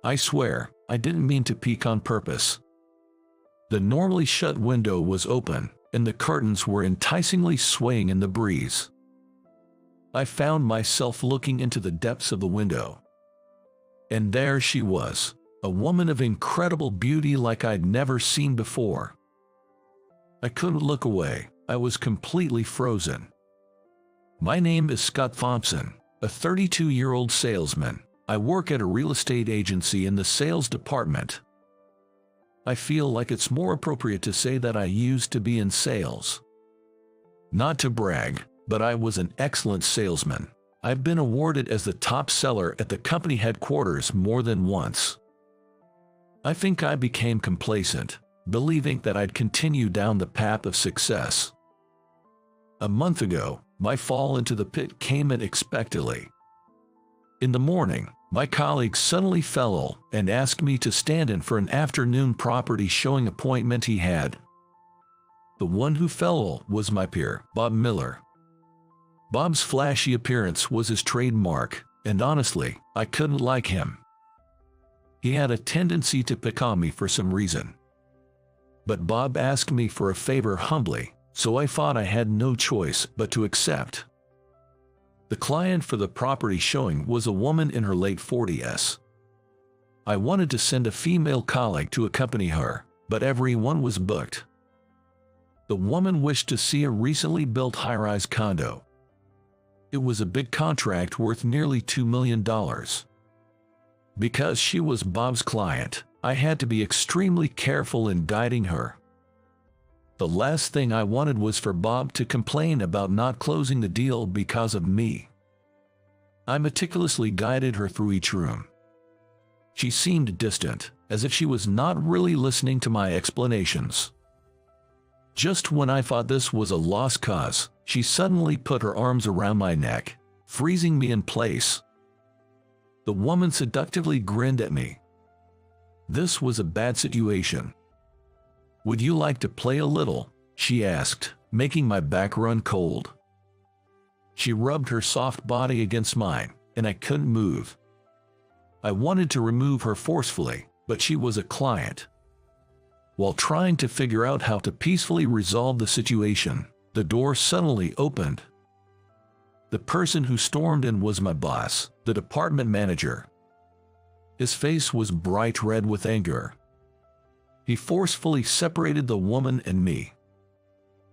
I swear, I didn't mean to peek on purpose. The normally shut window was open, and the curtains were enticingly swaying in the breeze. I found myself looking into the depths of the window. And there she was, a woman of incredible beauty like I'd never seen before. I couldn't look away. I was completely frozen. My name is Scott Thompson, a 32-year-old salesman. I work at a real estate agency in the sales department. I feel like it's more appropriate to say that I used to be in sales. Not to brag, but I was an excellent salesman. I've been awarded as the top seller at the company headquarters more than once. I think I became complacent, believing that I'd continue down the path of success. A month ago, my fall into the pit came unexpectedly. In the morning, my colleague suddenly fell ill and asked me to stand in for an afternoon property showing appointment he had. The one who fell ill was my peer, Bob Miller. Bob's flashy appearance was his trademark, and honestly, I couldn't like him. He had a tendency to pick on me for some reason. But Bob asked me for a favor humbly, so I thought I had no choice but to accept. The client for the property showing was a woman in her late 40s. I wanted to send a female colleague to accompany her, but everyone was booked. The woman wished to see a recently built high-rise condo. It was a big contract worth nearly $2 million. Because she was Bob's client, I had to be extremely careful in guiding her. The last thing I wanted was for Bob to complain about not closing the deal because of me. I meticulously guided her through each room. She seemed distant, as if she was not really listening to my explanations. Just when I thought this was a lost cause, she suddenly put her arms around my neck, freezing me in place. The woman seductively grinned at me. This was a bad situation. "Would you like to play a little?" she asked, making my back run cold. She rubbed her soft body against mine, and I couldn't move. I wanted to remove her forcefully, but she was a client. While trying to figure out how to peacefully resolve the situation, the door suddenly opened. The person who stormed in was my boss, the department manager. His face was bright red with anger. He forcefully separated the woman and me.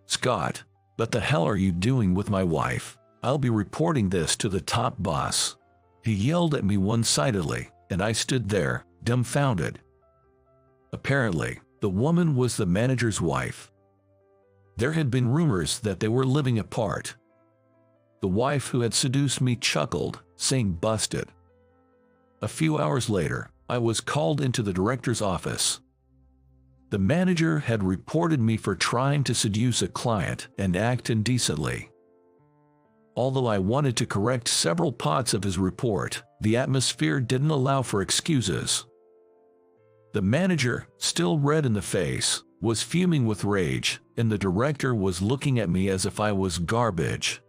"Scott, what the hell are you doing with my wife? I'll be reporting this to the top boss." He yelled at me one-sidedly, and I stood there, dumbfounded. Apparently, the woman was the manager's wife. There had been rumors that they were living apart. The wife who had seduced me chuckled, saying busted. A few hours later, I was called into the director's office. The manager had reported me for trying to seduce a client and act indecently. Although I wanted to correct several parts of his report, the atmosphere didn't allow for excuses. The manager, still red in the face, was fuming with rage, and the director was looking at me as if I was garbage.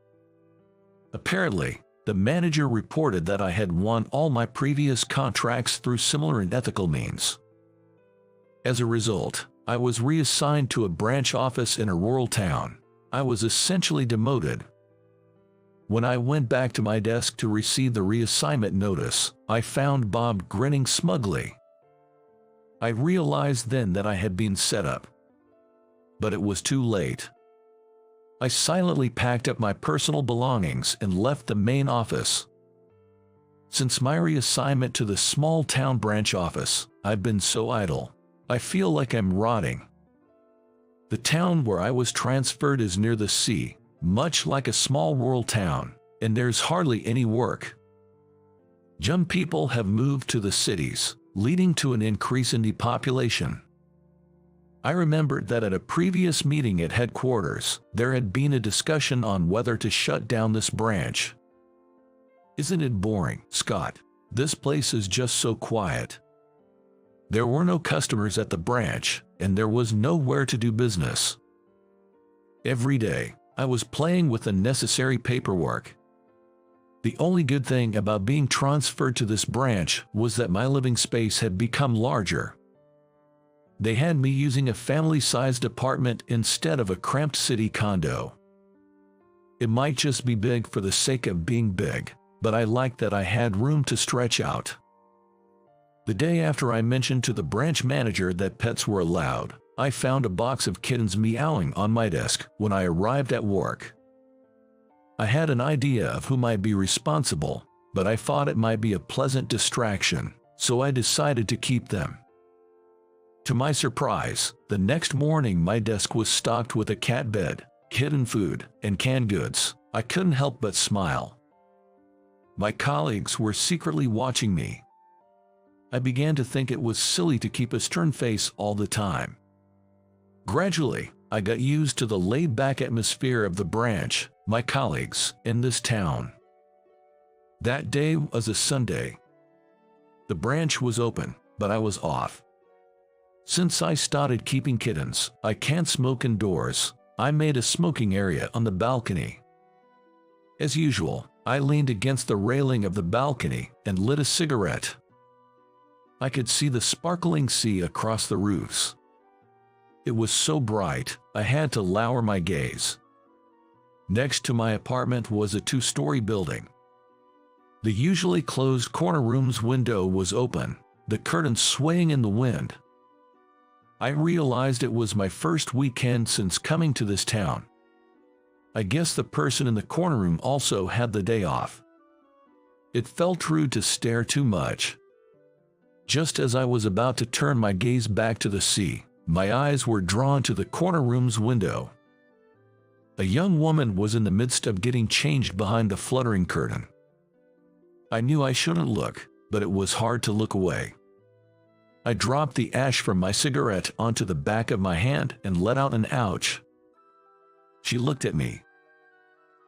Apparently, the manager reported that I had won all my previous contracts through similar unethical means. As a result, I was reassigned to a branch office in a rural town. I was essentially demoted. When I went back to my desk to receive the reassignment notice, I found Bob grinning smugly. I realized then that I had been set up. But it was too late. I silently packed up my personal belongings and left the main office. Since my reassignment to the small-town branch office, I've been so idle. I feel like I'm rotting. The town where I was transferred is near the sea, much like a small rural town, and there's hardly any work. Young people have moved to the cities, leading to an increase in the population. I remembered that at a previous meeting at headquarters, there had been a discussion on whether to shut down this branch. "Isn't it boring, Scott? This place is just so quiet." There were no customers at the branch, and there was nowhere to do business. Every day, I was playing with the necessary paperwork. The only good thing about being transferred to this branch was that my living space had become larger. They had me using a family-sized apartment instead of a cramped city condo. It might just be big for the sake of being big, but I liked that I had room to stretch out. The day after I mentioned to the branch manager that pets were allowed, I found a box of kittens meowing on my desk when I arrived at work. I had an idea of who might be responsible, but I thought it might be a pleasant distraction, so I decided to keep them. To my surprise, the next morning my desk was stocked with a cat bed, kitten food, and canned goods. I couldn't help but smile. My colleagues were secretly watching me. I began to think it was silly to keep a stern face all the time. Gradually, I got used to the laid-back atmosphere of the branch, my colleagues, in this town. That day was a Sunday. The branch was open, but I was off. Since I started keeping kittens, I can't smoke indoors. I made a smoking area on the balcony. As usual, I leaned against the railing of the balcony and lit a cigarette. I could see the sparkling sea across the roofs. It was so bright, I had to lower my gaze. Next to my apartment was a two-story building. The usually closed corner room's window was open, the curtains swaying in the wind. I realized it was my first weekend since coming to this town. I guess the person in the corner room also had the day off. It felt rude to stare too much. Just as I was about to turn my gaze back to the sea, my eyes were drawn to the corner room's window. A young woman was in the midst of getting changed behind the fluttering curtain. I knew I shouldn't look, but it was hard to look away. I dropped the ash from my cigarette onto the back of my hand and let out an ouch. She looked at me.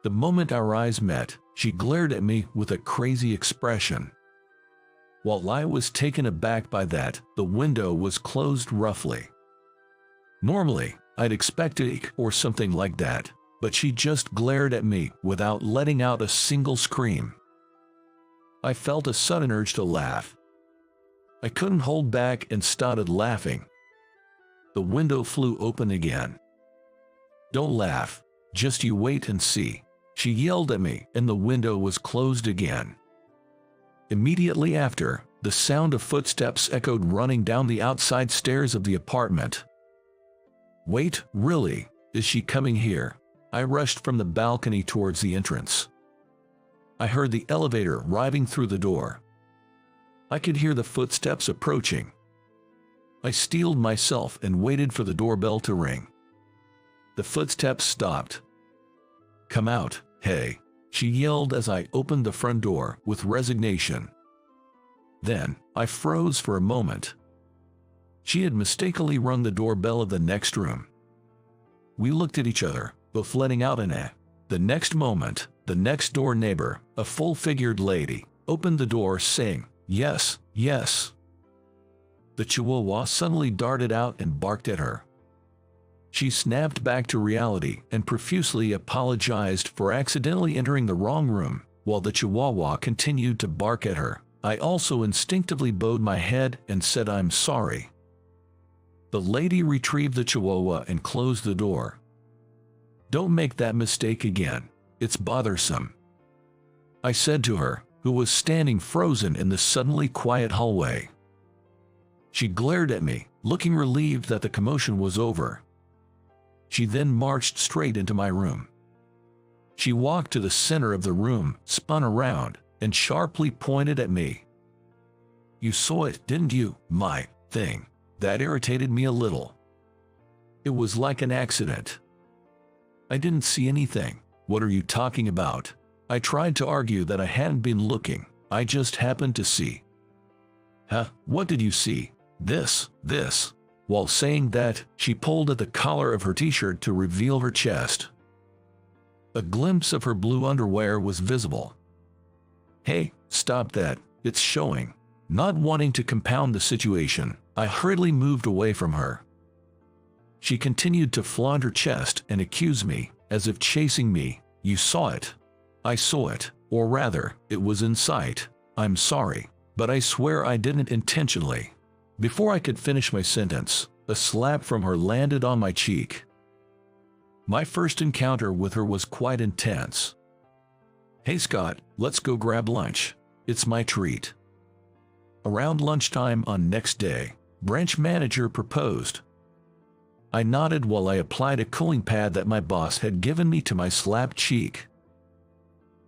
The moment our eyes met, she glared at me with a crazy expression. While I was taken aback by that, the window was closed roughly. Normally, I'd expect a or something like that, but she just glared at me without letting out a single scream. I felt a sudden urge to laugh. I couldn't hold back and started laughing. The window flew open again. "Don't laugh, just you wait and see," she yelled at me, and the window was closed again. Immediately after, the sound of footsteps echoed running down the outside stairs of the apartment. "Wait, really? Is she coming here?" I rushed from the balcony towards the entrance. I heard the elevator arriving through the door. I could hear the footsteps approaching. I steeled myself and waited for the doorbell to ring. The footsteps stopped. "Come out, hey," she yelled as I opened the front door with resignation. Then, I froze for a moment. She had mistakenly rung the doorbell of the next room. We looked at each other, both letting out an eh. The next moment, the next door neighbor, a full-figured lady, opened the door saying, "Yes, yes." The Chihuahua suddenly darted out and barked at her. She snapped back to reality and profusely apologized for accidentally entering the wrong room, while the Chihuahua continued to bark at her. I also instinctively bowed my head and said I'm sorry. The lady retrieved the Chihuahua and closed the door. "Don't make that mistake again. It's bothersome," I said to her, who was standing frozen in the suddenly quiet hallway. She glared at me, looking relieved that the commotion was over. She then marched straight into my room. She walked to the center of the room, spun around, and sharply pointed at me. "You saw it, didn't you, my thing?" That irritated me a little. It was like an accident. "I didn't see anything. What are you talking about?" I tried to argue that I hadn't been looking. I just happened to see. "Huh, what did you see?" This. While saying that, she pulled at the collar of her t-shirt to reveal her chest. A glimpse of her blue underwear was visible. "Hey, stop that, it's showing." Not wanting to compound the situation, I hurriedly moved away from her. She continued to flaunt her chest and accuse me, as if chasing me. "You saw it." "I saw it. Or rather, it was in sight. I'm sorry, but I swear I didn't intentionally. Before I could finish my sentence, a slap from her landed on my cheek. My first encounter with her was quite intense. "Hey Scott, let's go grab lunch. It's my treat." Around lunchtime on next day, branch manager proposed. I nodded while I applied a cooling pad that my boss had given me to my slapped cheek.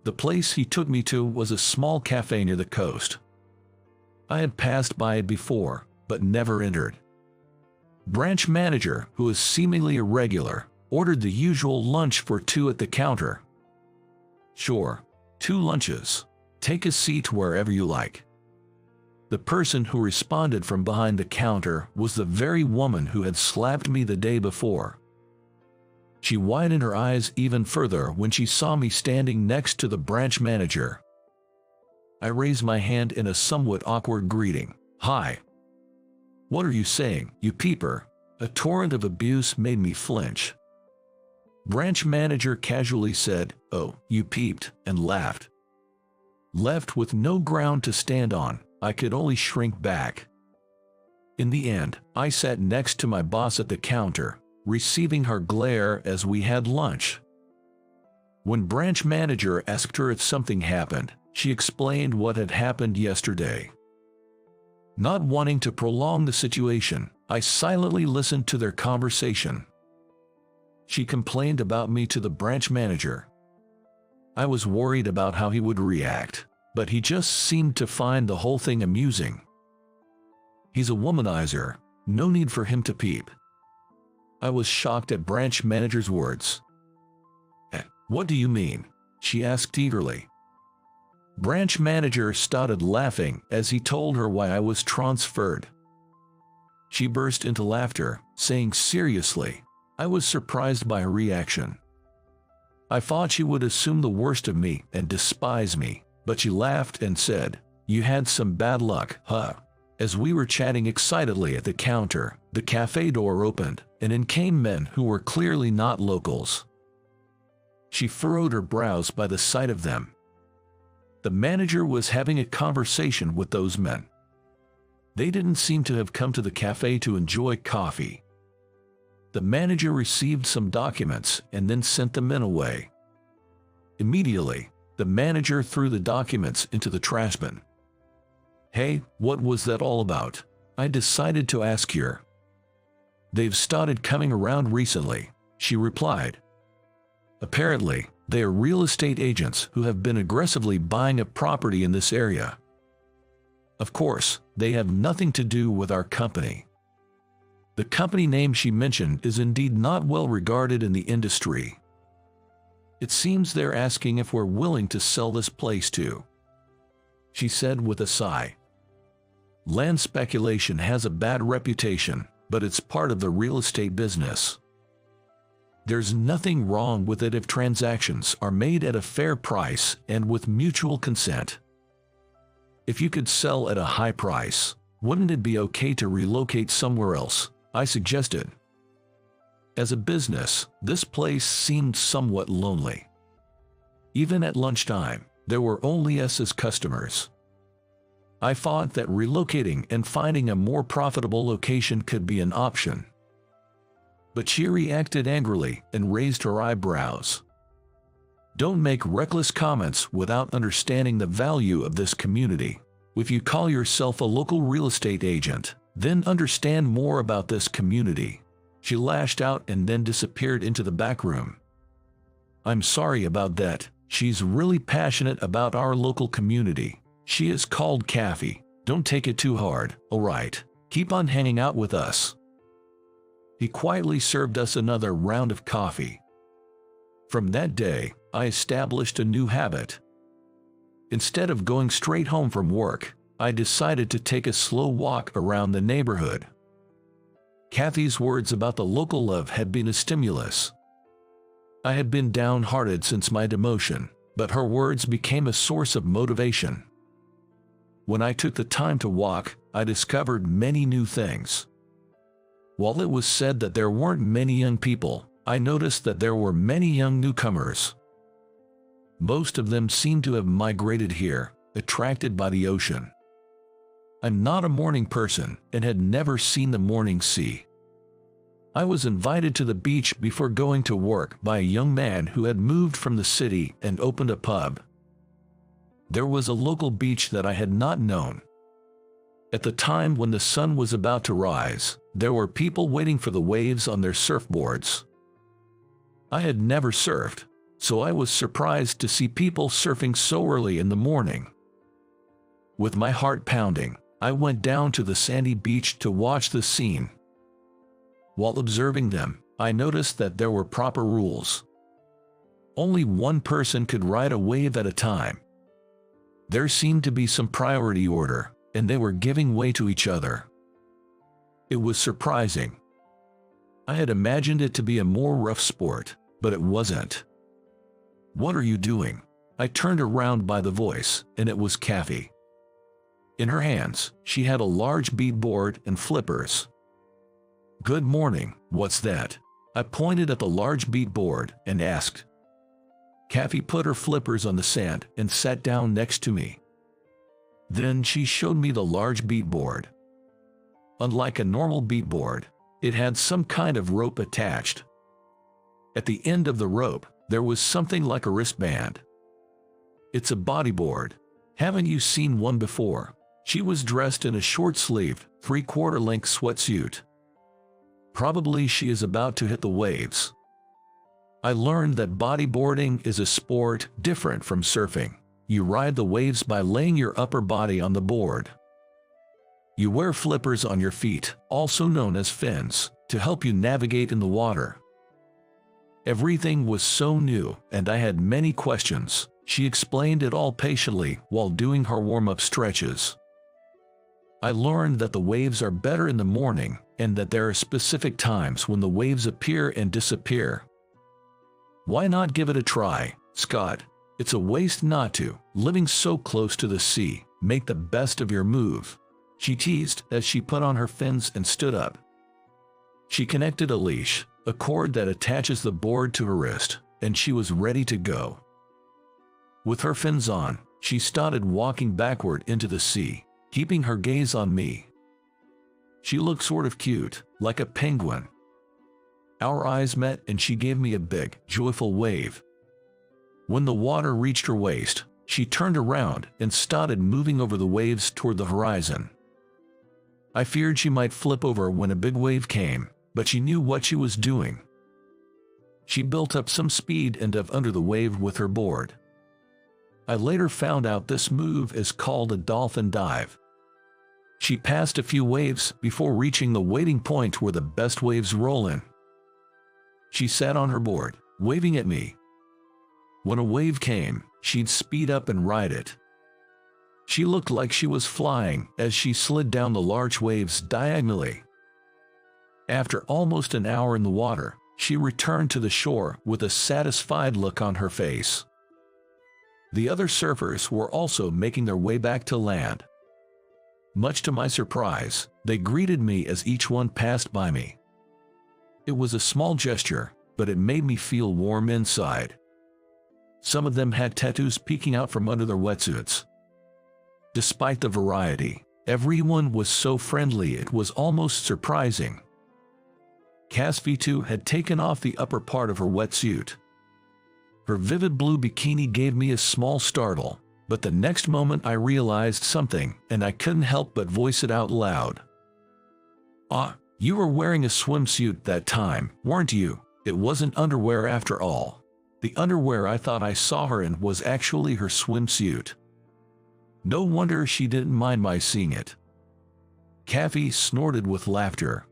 The place he took me to was a small cafe near the coast. I had passed by it before, but never entered. Branch manager, who is seemingly irregular, ordered the usual lunch for two at the counter. "Sure, 2 lunches. Take a seat wherever you like." The person who responded from behind the counter was the very woman who had slapped me the day before. She widened her eyes even further when she saw me standing next to the branch manager. I raised my hand in a somewhat awkward greeting. "Hi." "What are you saying, you peeper?" A torrent of abuse made me flinch. Branch manager casually said, "Oh, you peeped," and laughed. Left with no ground to stand on, I could only shrink back. In the end, I sat next to my boss at the counter, receiving her glare as we had lunch. When branch manager asked her if something happened, she explained what had happened yesterday. Not wanting to prolong the situation, I silently listened to their conversation. She complained about me to the branch manager. I was worried about how he would react, but he just seemed to find the whole thing amusing. He's a womanizer, no need for him to peep. I was shocked at branch manager's words. "What do you mean?" she asked eagerly. Branch manager started laughing as he told her why I was transferred. She burst into laughter, saying seriously. I was surprised by her reaction. I thought she would assume the worst of me and despise me, but she laughed and said, "You had some bad luck, huh?" As we were chatting excitedly at the counter, the cafe door opened, and in came men who were clearly not locals. She furrowed her brows by the sight of them. The manager was having a conversation with those men. They didn't seem to have come to the cafe to enjoy coffee. The manager received some documents and then sent the men away. Immediately, the manager threw the documents into the trash bin. "Hey, what was that all about?" I decided to ask her. "They've started coming around recently," she replied. "Apparently, they are real estate agents who have been aggressively buying up property in this area. Of course, they have nothing to do with our company." The company name she mentioned is indeed not well regarded in the industry. "It seems they're asking if we're willing to sell this place too," she said with a sigh. "Land speculation has a bad reputation, but it's part of the real estate business. There's nothing wrong with it if transactions are made at a fair price and with mutual consent. If you could sell at a high price, wouldn't it be okay to relocate somewhere else?" I suggested. As a business, this place seemed somewhat lonely. Even at lunchtime, there were only us as customers. I thought that relocating and finding a more profitable location could be an option. But she reacted angrily and raised her eyebrows. "Don't make reckless comments without understanding the value of this community. If you call yourself a local real estate agent, then understand more about this community." She lashed out and then disappeared into the back room. "I'm sorry about that. She's really passionate about our local community. She is called Kathy. Don't take it too hard, alright? Keep on hanging out with us." He quietly served us another round of coffee. From that day, I established a new habit. Instead of going straight home from work, I decided to take a slow walk around the neighborhood. Kathy's words about the local love had been a stimulus. I had been downhearted since my demotion, but her words became a source of motivation. When I took the time to walk, I discovered many new things. While it was said that there weren't many young people, I noticed that there were many young newcomers. Most of them seem to have migrated here, attracted by the ocean. I'm not a morning person and had never seen the morning sea. I was invited to the beach before going to work by a young man who had moved from the city and opened a pub. There was a local beach that I had not known. At the time when the sun was about to rise, there were people waiting for the waves on their surfboards. I had never surfed, so I was surprised to see people surfing so early in the morning. With my heart pounding, I went down to the sandy beach to watch the scene. While observing them, I noticed that there were proper rules. Only one person could ride a wave at a time. There seemed to be some priority order, and they were giving way to each other. It was surprising. I had imagined it to be a more rough sport, but it wasn't. "What are you doing?" I turned around by the voice, and it was Kathy. In her hands, she had a large beadboard and flippers. "Good morning, what's that?" I pointed at the large beadboard and asked. Kathy put her flippers on the sand and sat down next to me. Then she showed me the large beadboard. Unlike a normal beadboard, it had some kind of rope attached. At the end of the rope, there was something like a wristband. "It's a bodyboard. Haven't you seen one before?" She was dressed in a short-sleeved, three-quarter-length sweatsuit. Probably she is about to hit the waves. I learned that bodyboarding is a sport different from surfing. You ride the waves by laying your upper body on the board. You wear flippers on your feet, also known as fins, to help you navigate in the water. Everything was so new, and I had many questions. She explained it all patiently while doing her warm-up stretches. I learned that the waves are better in the morning, and that there are specific times when the waves appear and disappear. Why not give it a try, Scott? It's a waste not to. Living so close to the sea, make the best of your move, she teased as she put on her fins and stood up. She connected a leash, a cord that attaches the board to her wrist, and she was ready to go. With her fins on, she started walking backward into the sea, keeping her gaze on me. She looked sort of cute, like a penguin. Our eyes met and she gave me a big, joyful wave. When the water reached her waist, she turned around and started moving over the waves toward the horizon. I feared she might flip over when a big wave came, but she knew what she was doing. She built up some speed and dove under the wave with her board. I later found out this move is called a dolphin dive. She passed a few waves before reaching the waiting point where the best waves roll in. She sat on her board, waving at me. When a wave came, she'd speed up and ride it. She looked like she was flying as she slid down the large waves diagonally. After almost an hour in the water, she returned to the shore with a satisfied look on her face. The other surfers were also making their way back to land. Much to my surprise, they greeted me as each one passed by me. It was a small gesture, but it made me feel warm inside. Some of them had tattoos peeking out from under their wetsuits. Despite the variety, everyone was so friendly it was almost surprising. Cassie too had taken off the upper part of her wetsuit. Her vivid blue bikini gave me a small startle, but the next moment I realized something and I couldn't help but voice it out loud. "Ah, you were wearing a swimsuit that time, weren't you? It wasn't underwear after all." The underwear I thought I saw her in was actually her swimsuit. No wonder she didn't mind my seeing it. Kathy snorted with laughter.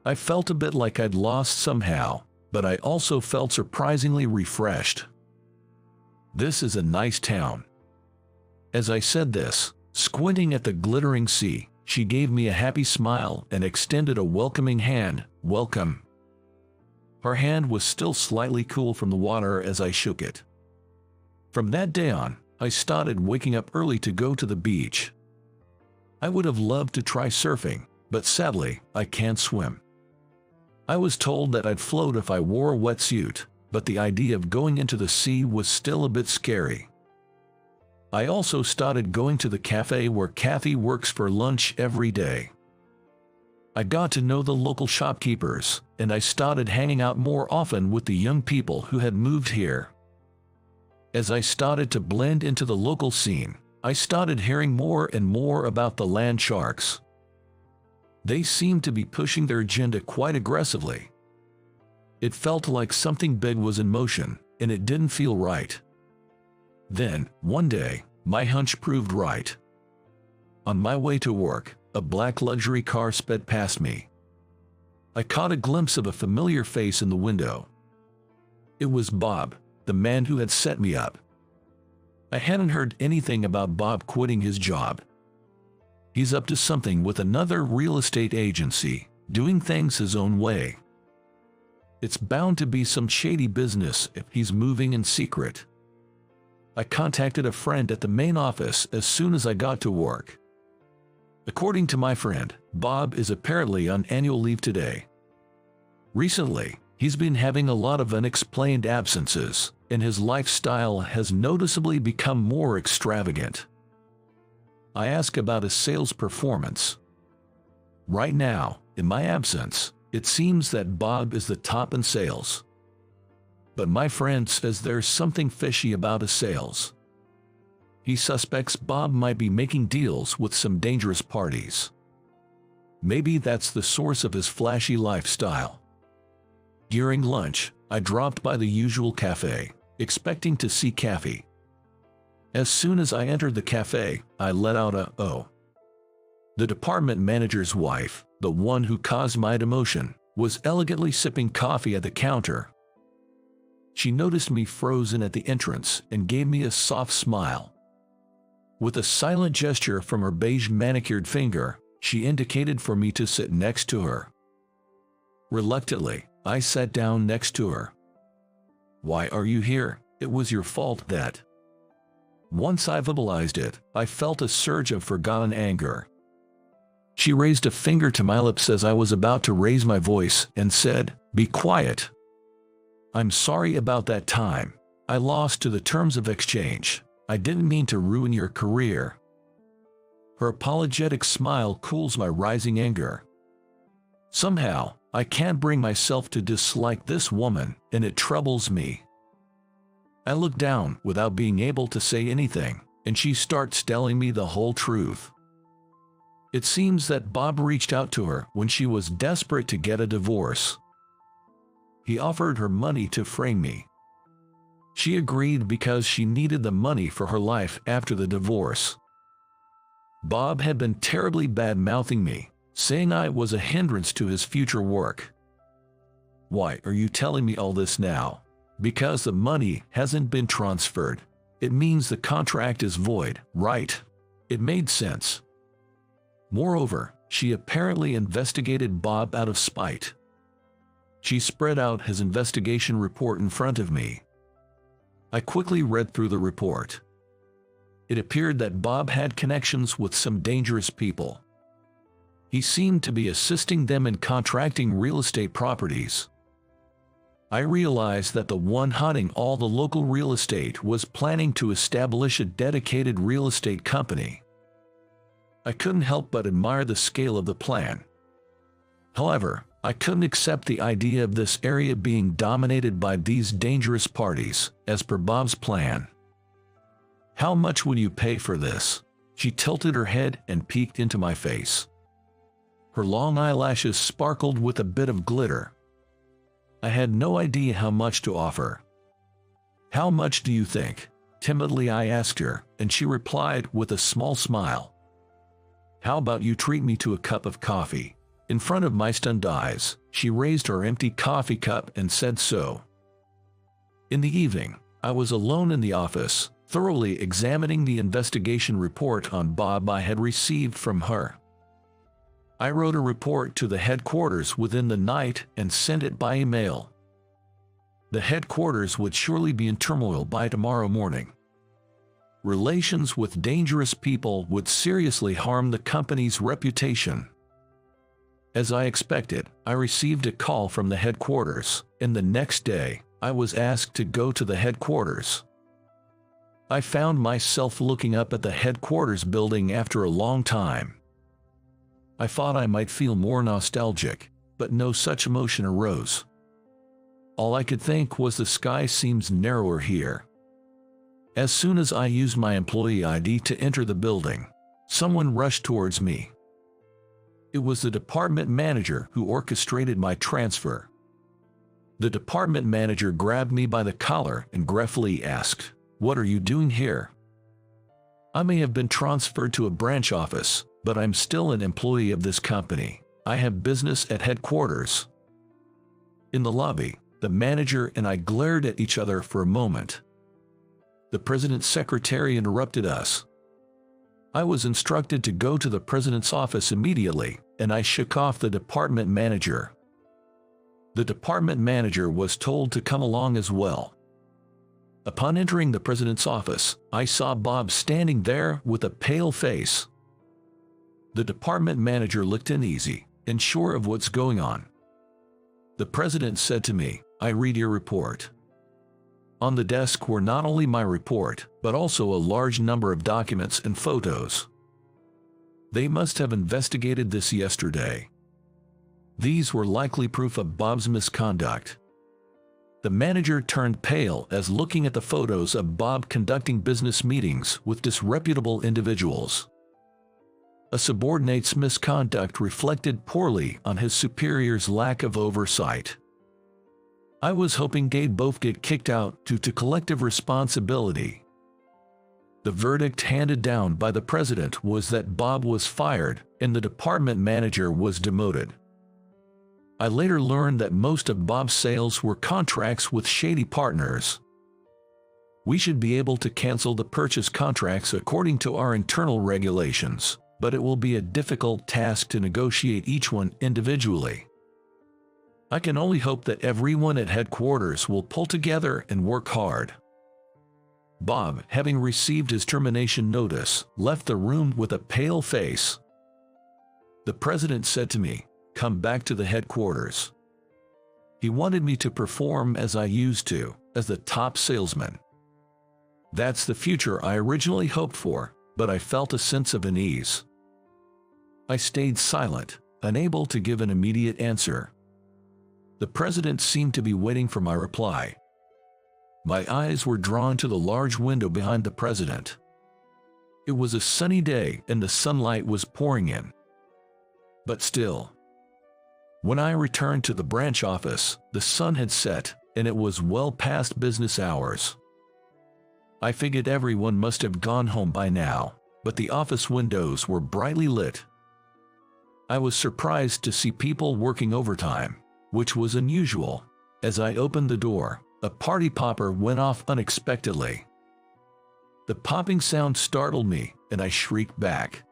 I felt a bit like I'd lost somehow, but I also felt surprisingly refreshed. This is a nice town. As I said this, squinting at the glittering sea, she gave me a happy smile and extended a welcoming hand. "Welcome." Her hand was still slightly cool from the water as I shook it. From that day on, I started waking up early to go to the beach. I would have loved to try surfing, but sadly, I can't swim. I was told that I'd float if I wore a wetsuit, but the idea of going into the sea was still a bit scary. I also started going to the cafe where Kathy works for lunch every day. I got to know the local shopkeepers, and I started hanging out more often with the young people who had moved here. As I started to blend into the local scene, I started hearing more and more about the land sharks. They seemed to be pushing their agenda quite aggressively. It felt like something big was in motion, and it didn't feel right. Then, one day, my hunch proved right. On my way to work, a black luxury car sped past me. I caught a glimpse of a familiar face in the window. It was Bob, the man who had set me up. I hadn't heard anything about Bob quitting his job. He's up to something with another real estate agency, doing things his own way. It's bound to be some shady business if he's moving in secret. I contacted a friend at the main office as soon as I got to work. According to my friend, Bob is apparently on annual leave today. Recently, he's been having a lot of unexplained absences, and his lifestyle has noticeably become more extravagant. I ask about his sales performance. Right now, in my absence, it seems that Bob is the top in sales. But my friend says there's something fishy about his sales. He suspects Bob might be making deals with some dangerous parties. Maybe that's the source of his flashy lifestyle. During lunch, I dropped by the usual cafe, expecting to see Kathy. As soon as I entered the cafe, I let out a "oh." The department manager's wife, the one who caused my demotion, was elegantly sipping coffee at the counter. She noticed me frozen at the entrance and gave me a soft smile. With a silent gesture from her beige manicured finger, she indicated for me to sit next to her. Reluctantly, I sat down next to her. "Why are you here? It was your fault that." Once I verbalized it, I felt a surge of forgotten anger. She raised a finger to my lips as I was about to raise my voice and said, "Be quiet. I'm sorry about that time. I lost to the terms of exchange. I didn't mean to ruin your career." Her apologetic smile cools my rising anger. Somehow, I can't bring myself to dislike this woman, and it troubles me. I look down without being able to say anything, and she starts telling me the whole truth. It seems that Bob reached out to her when she was desperate to get a divorce. He offered her money to frame me. She agreed because she needed the money for her life after the divorce. Bob had been terribly bad-mouthing me, saying I was a hindrance to his future work. "Why are you telling me all this now?" "Because the money hasn't been transferred. It means the contract is void, right?" It made sense. Moreover, she apparently investigated Bob out of spite. She spread out his investigation report in front of me. I quickly read through the report. It appeared that Bob had connections with some dangerous people. He seemed to be assisting them in contracting real estate properties. I realized that the one hunting all the local real estate was planning to establish a dedicated real estate company. I couldn't help but admire the scale of the plan. However, I couldn't accept the idea of this area being dominated by these dangerous parties, as per Bob's plan. "How much will you pay for this?" She tilted her head and peeked into my face. Her long eyelashes sparkled with a bit of glitter. I had no idea how much to offer. "How much do you think?" Timidly I asked her, and she replied with a small smile. "How about you treat me to a cup of coffee?" In front of my stunned eyes, she raised her empty coffee cup and said so. In the evening, I was alone in the office, thoroughly examining the investigation report on Bob I had received from her. I wrote a report to the headquarters within the night and sent it by email. The headquarters would surely be in turmoil by tomorrow morning. Relations with dangerous people would seriously harm the company's reputation. As I expected, I received a call from the headquarters, and the next day, I was asked to go to the headquarters. I found myself looking up at the headquarters building after a long time. I thought I might feel more nostalgic, but no such emotion arose. All I could think was the sky seems narrower here. As soon as I used my employee ID to enter the building, someone rushed towards me. It was the department manager who orchestrated my transfer. The department manager grabbed me by the collar and gruffly asked, "What are you doing here?" I may have been transferred to a branch office, but I'm still an employee of this company. I have business at headquarters. In the lobby, the manager and I glared at each other for a moment. The president's secretary interrupted us. I was instructed to go to the president's office immediately, and I shook off the department manager. The department manager was told to come along as well. Upon entering the president's office, I saw Bob standing there with a pale face. The department manager looked uneasy, unsure of what's going on. The president said to me, "I read your report." On the desk were not only my report, but also a large number of documents and photos. They must have investigated this yesterday. These were likely proof of Bob's misconduct. The manager turned pale as looking at the photos of Bob conducting business meetings with disreputable individuals. A subordinate's misconduct reflected poorly on his superior's lack of oversight. I was hoping they'd both get kicked out due to collective responsibility. The verdict handed down by the president was that Bob was fired and the department manager was demoted. I later learned that most of Bob's sales were contracts with shady partners. We should be able to cancel the purchase contracts according to our internal regulations, but it will be a difficult task to negotiate each one individually. I can only hope that everyone at headquarters will pull together and work hard. Bob, having received his termination notice, left the room with a pale face. The president said to me, "Come back to the headquarters." He wanted me to perform as I used to, as the top salesman. That's the future I originally hoped for, but I felt a sense of unease. I stayed silent, unable to give an immediate answer. The president seemed to be waiting for my reply. My eyes were drawn to the large window behind the president. It was a sunny day and the sunlight was pouring in. But still, when I returned to the branch office, the sun had set and it was well past business hours. I figured everyone must have gone home by now, but the office windows were brightly lit. I was surprised to see people working overtime, which was unusual. As I opened the door, a party popper went off unexpectedly. The popping sound startled me, and I shrieked back.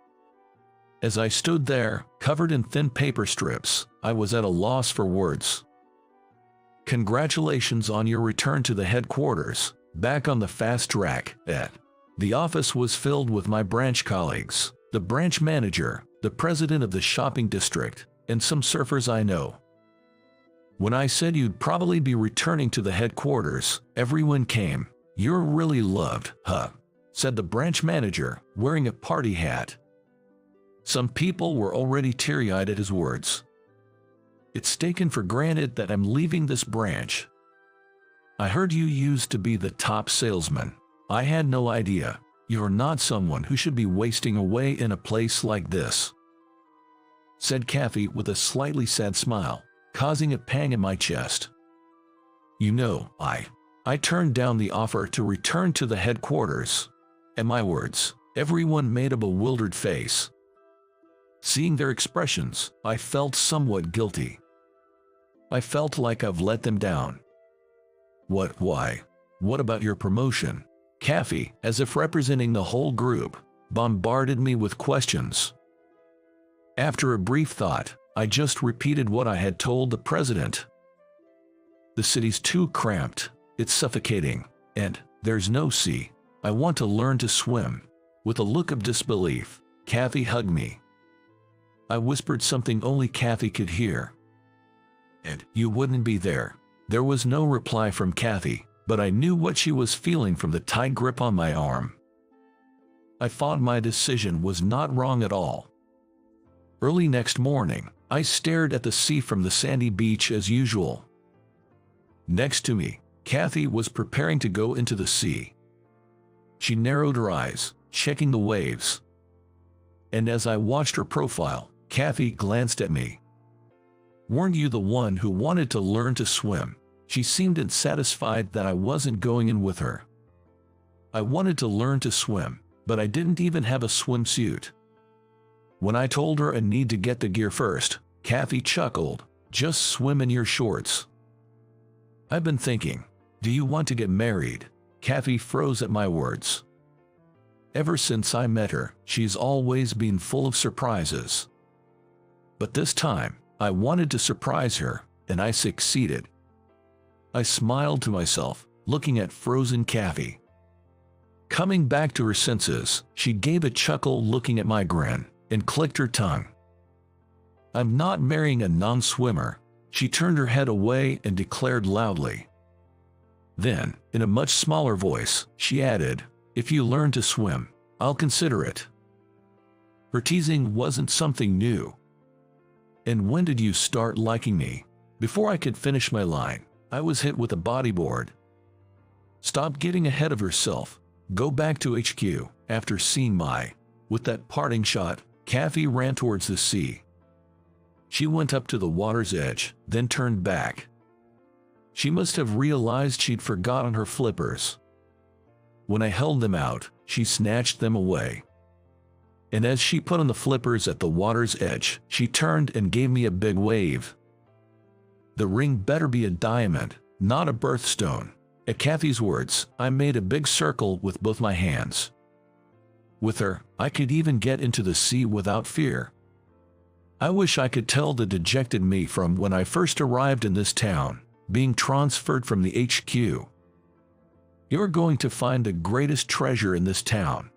As I stood there, covered in thin paper strips, I was at a loss for words. "Congratulations on your return to the headquarters, back on the fast track." The office was filled with my branch colleagues, the branch manager, the president of the shopping district, and some surfers I know. When I said you'd probably be returning to the headquarters, everyone came. "You're really loved, huh?" said the branch manager, wearing a party hat. Some people were already teary-eyed at his words. It's taken for granted that I'm leaving this branch. I heard you used to be the top salesman. I had no idea. You're not someone who should be wasting away in a place like this," said Kathy with a slightly sad smile, causing a pang in my chest. "You know, I turned down the offer to return to the headquarters." At my words, everyone made a bewildered face. Seeing their expressions, I felt somewhat guilty. I felt like I've let them down. Why? What about your promotion?" Kathy, as if representing the whole group, bombarded me with questions. After a brief thought, I just repeated what I had told the president. "The city's too cramped, it's suffocating, and there's no sea. I want to learn to swim." With a look of disbelief, Kathy hugged me. I whispered something only Kathy could hear. "And you wouldn't be there. There was no reply from Kathy, but I knew what she was feeling from the tight grip on my arm. I thought my decision was not wrong at all. Early next morning, I stared at the sea from the sandy beach as usual. Next to me, Kathy was preparing to go into the sea. She narrowed her eyes, checking the waves. And as I watched her profile, Kathy glanced at me. "Weren't you the one who wanted to learn to swim?" She seemed unsatisfied that I wasn't going in with her. I wanted to learn to swim, but I didn't even have a swimsuit. When I told her I need to get the gear first, Kathy chuckled. "Just swim in your shorts." "I've been thinking, do you want to get married?" Kathy froze at my words. Ever since I met her, she's always been full of surprises. But this time, I wanted to surprise her, and I succeeded. I smiled to myself, looking at frozen Kathy. Coming back to her senses, she gave a chuckle looking at my grin, and clicked her tongue. "I'm not marrying a non-swimmer." She turned her head away and declared loudly. Then, in a much smaller voice, she added, "If you learn to swim, I'll consider it." Her teasing wasn't something new. "And when did you start liking me?" Before I could finish my line, I was hit with a bodyboard. "Stop getting ahead of yourself. Go back to HQ." After seeing with that parting shot, Kathy ran towards the sea. She went up to the water's edge, then turned back. She must have realized she'd forgotten her flippers. When I held them out, she snatched them away. And as she put on the flippers at the water's edge, she turned and gave me a big wave. "The ring better be a diamond, not a birthstone." At Kathy's words, I made a big circle with both my hands. With her, I could even get into the sea without fear. I wish I could tell the dejected me from when I first arrived in this town, being transferred from the HQ. "You're going to find the greatest treasure in this town."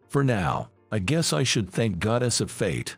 For now, I guess I should thank Goddess of Fate.